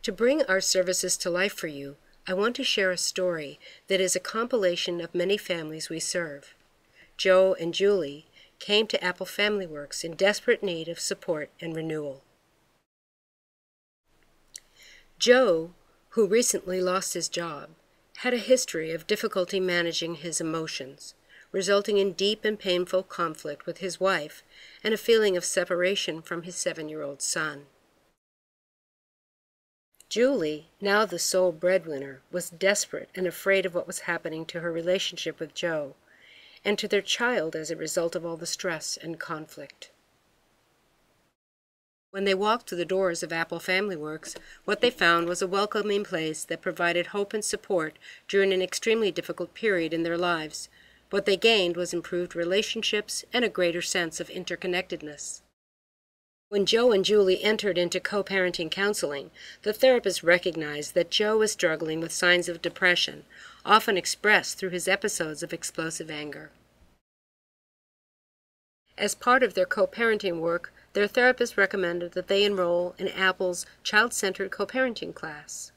To bring our services to life for you, I want to share a story that is a compilation of many families we serve. Joe and Julie came to Apple FamilyWorks in desperate need of support and renewal. Joe, who recently lost his job, had a history of difficulty managing his emotions, resulting in deep and painful conflict with his wife and a feeling of separation from his 7-year-old son. Julie, now the sole breadwinner, was desperate and afraid of what was happening to her relationship with Joe and to their child as a result of all the stress and conflict. When they walked through the doors of Apple FamilyWorks, what they found was a welcoming place that provided hope and support during an extremely difficult period in their lives. What they gained was improved relationships and a greater sense of interconnectedness. When Joe and Julie entered into co-parenting counseling, the therapist recognized that Joe was struggling with signs of depression, often expressed through his episodes of explosive anger. As part of their co-parenting work, their therapist recommended that they enroll in Apple's child-centered co-parenting class.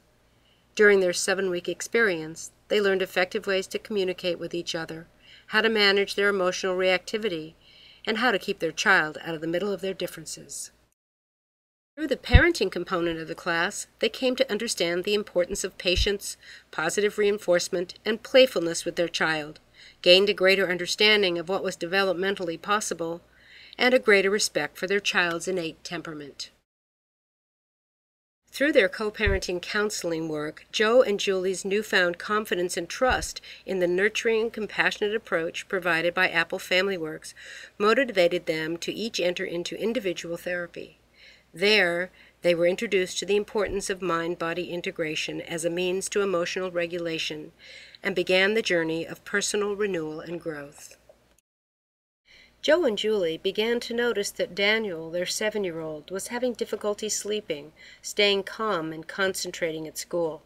During their 7-week experience, they learned effective ways to communicate with each other, how to manage their emotional reactivity, and how to keep their child out of the middle of their differences. Through the parenting component of the class, they came to understand the importance of patience, positive reinforcement, and playfulness with their child, gained a greater understanding of what was developmentally possible, and a greater respect for their child's innate temperament. Through their co-parenting counseling work, Joe and Julie's newfound confidence and trust in the nurturing and compassionate approach provided by Apple FamilyWorks motivated them to each enter into individual therapy. There, they were introduced to the importance of mind-body integration as a means to emotional regulation and began the journey of personal renewal and growth. Joe and Julie began to notice that Daniel, their 7-year-old, was having difficulty sleeping, staying calm, and concentrating at school.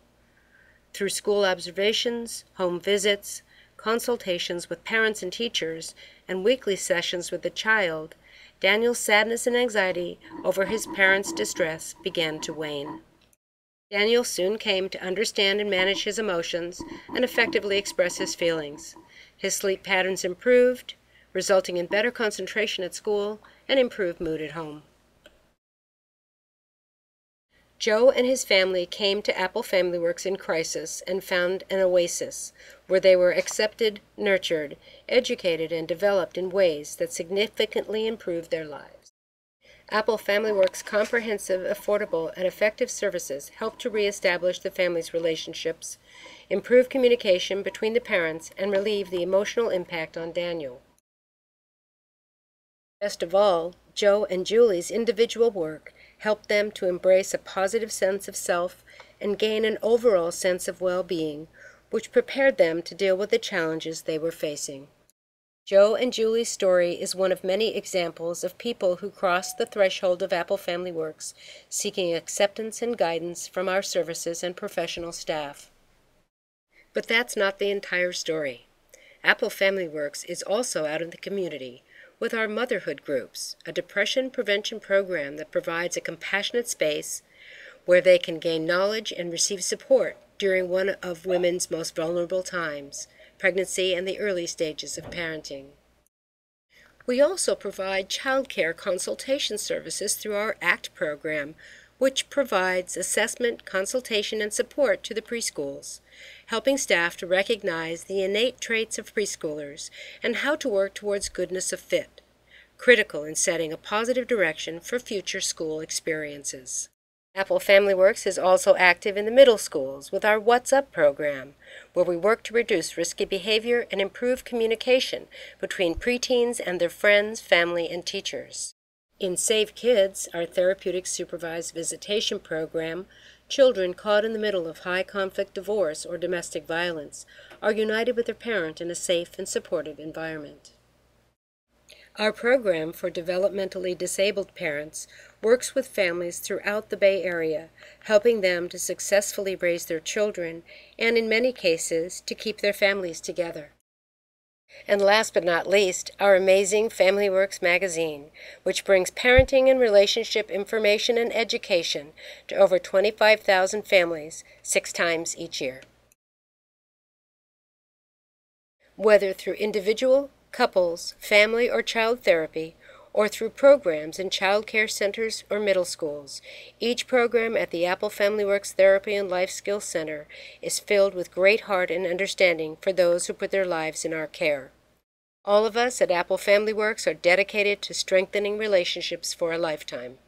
Through school observations, home visits, consultations with parents and teachers, and weekly sessions with the child, Daniel's sadness and anxiety over his parents' distress began to wane. Daniel soon came to understand and manage his emotions and effectively express his feelings. His sleep patterns improved, resulting in better concentration at school and improved mood at home. Joe and his family came to Apple FamilyWorks in crisis and found an oasis where they were accepted, nurtured, educated, and developed in ways that significantly improved their lives. Apple FamilyWorks' comprehensive, affordable, and effective services helped to reestablish the family's relationships, improve communication between the parents, and relieve the emotional impact on Daniel. Best of all, Joe and Julie's individual work helped them to embrace a positive sense of self and gain an overall sense of well-being, which prepared them to deal with the challenges they were facing. Joe and Julie's story is one of many examples of people who crossed the threshold of Apple FamilyWorks, seeking acceptance and guidance from our services and professional staff. But that's not the entire story. Apple FamilyWorks is also out in the community, with our motherhood groups, a depression prevention program that provides a compassionate space where they can gain knowledge and receive support during one of women's most vulnerable times, pregnancy and the early stages of parenting. We also provide child care consultation services through our ACT program, which provides assessment, consultation, and support to the preschools, helping staff to recognize the innate traits of preschoolers and how to work towards goodness of fit, critical in setting a positive direction for future school experiences. Apple FamilyWorks is also active in the middle schools with our What's Up program, where we work to reduce risky behavior and improve communication between preteens and their friends, family, and teachers. In Save Kids, our therapeutic supervised visitation program, children caught in the middle of high-conflict divorce or domestic violence are united with their parent in a safe and supportive environment. Our program for developmentally disabled parents works with families throughout the Bay Area, helping them to successfully raise their children and, in many cases, to keep their families together. And last but not least, our amazing FamilyWorks magazine, which brings parenting and relationship information and education to over 25,000 families 6 times each year. Whether through individual, couples, family, or child therapy, or through programs in child care centers or middle schools, each program at the APPLE FamilyWorks Therapy and Life Skills Center is filled with great heart and understanding for those who put their lives in our care. All of us at APPLE FamilyWorks are dedicated to strengthening relationships for a lifetime.